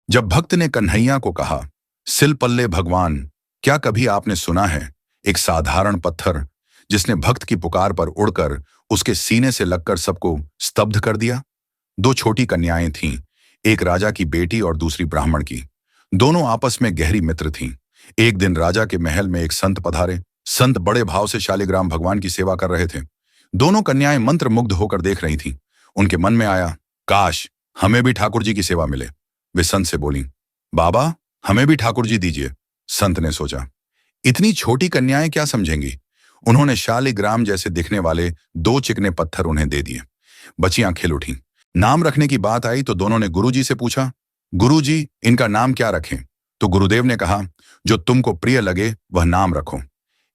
जब भक्त ने कन्हैया को कहा, सिल पल्ले भगवान, क्या कभी आपने सुना है एक साधारण पत्थर जिसने भक्त की पुकार पर उड़कर उसके सीने से लगकर सबको स्तब्ध कर दिया। दो छोटी कन्याएं थीं, एक राजा की बेटी और दूसरी ब्राह्मण की। दोनों आपस में गहरी मित्र थीं। एक दिन राजा के महल में एक संत पधारे। संत बड़े भाव से शालिग्राम भगवान की सेवा कर रहे थे। दोनों कन्याएं मंत्रमुग्ध होकर देख रही थीं। उनके मन में आया, काश हमें भी ठाकुर जी की सेवा मिले। वे संत से बोली, बाबा हमें भी ठाकुर जी दीजिए। संत ने सोचा, इतनी छोटी कन्याएं क्या समझेंगी। उन्होंने शालिग्राम जैसे दिखने वाले दो चिकने पत्थर उन्हें दे दिए। बच्चियां खिल उठीं। नाम रखने की बात आई तो दोनों ने गुरुजी से पूछा, गुरुजी इनका नाम क्या रखें। तो गुरुदेव ने कहा, जो तुमको प्रिय लगे वह नाम रखो।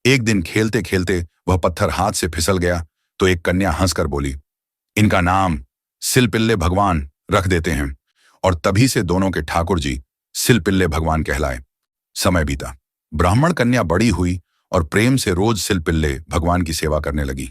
एक दिन खेलते खेलते वह पत्थर हाथ से फिसल गया तो एक कन्या हंसकर बोली, इनका नाम सिलपिल्ले भगवान रख देते हैं। और तभी से दोनों के ठाकुर जी सिलपिल्ले भगवान कहलाए। समय बीता। ब्राह्मण कन्या बड़ी हुई और प्रेम से रोज सिलपिल्ले भगवान की सेवा करने लगी।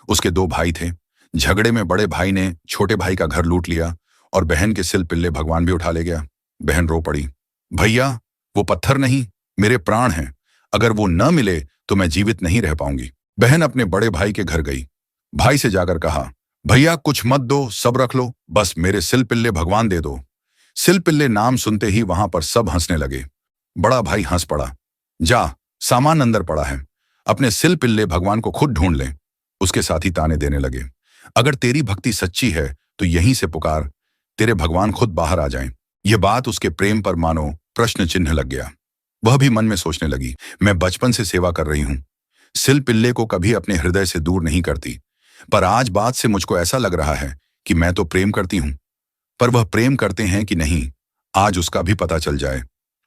उसके दो भाई थे। झगड़े में बड़े भाई ने छोटे भाई का घर लूट लिया और बहन के सिलपिल्ले भगवान भी उठा ले गया। बहन रो पड़ी, भैया वो पत्थर नहीं, मेरे प्राण हैं। अगर वो न मिले तो मैं जीवित नहीं रह पाऊंगी। बहन अपने बड़े भाई के घर गई। भाई से जाकर कहा, भैया कुछ मत दो, सब रख लो, बस मेरे सिलपिल्ले भगवान दे दो। सिलपिल्ले नाम सुनते ही वहां पर सब हंसने लगे। बड़ा भाई हंस पड़ा, जा सामान अंदर पड़ा है, अपने सिलपिल्ले भगवान को खुद ढूंढ ले। उसके साथी ताने देने लगे, अगर तेरी भक्ति सच्ची है तो यहीं से पुकार, तेरे भगवान खुद बाहर आ जाएं। यह बात उसके प्रेम पर मानो प्रश्न चिन्ह लग गया। वह भी मन में सोचने लगी, मैं बचपन से सेवा कर रही हूं, सिलपिल्ले को कभी अपने हृदय से दूर नहीं करती, पर आज बात से मुझको ऐसा लग रहा है कि मैं तो प्रेम करती हूं, पर वह प्रेम करते हैं कि नहीं, आज उसका भी पता चल जाए।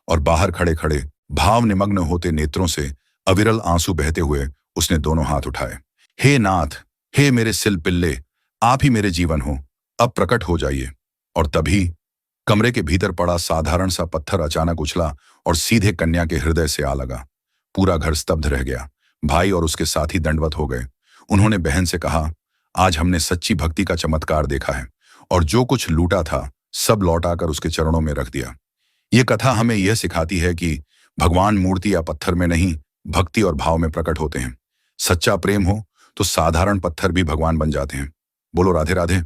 और बाहर खड़े खड़े भाव निमग्न होते नेत्रों से अविरल आंसू बहते हुए उसने दोनों हाथ उठाए। हे नाथ, हे मेरे सिलपिल्ले, आप ही मेरे जीवन हो, अब प्रकट हो जाइए। और तभी कमरे के भीतर पड़ा साधारण सा पत्थर अचानक उछला और सीधे कन्या के हृदय से आ लगा। पूरा घर स्तब्ध रह गया। भाई और उसके साथी दंडवत हो गए। उन्होंने बहन से कहा, आज हमने सच्ची भक्ति का चमत्कार देखा है और जो कुछ लूटा था सब लौटाकर उसके चरणों में रख दिया। ये कथा हमें यह सिखाती है कि भगवान मूर्ति या पत्थर में नहीं, भक्ति और भाव में प्रकट होते हैं। सच्चा प्रेम हो तो साधारण पत्थर भी भगवान बन जाते हैं। बोलो राधे राधे।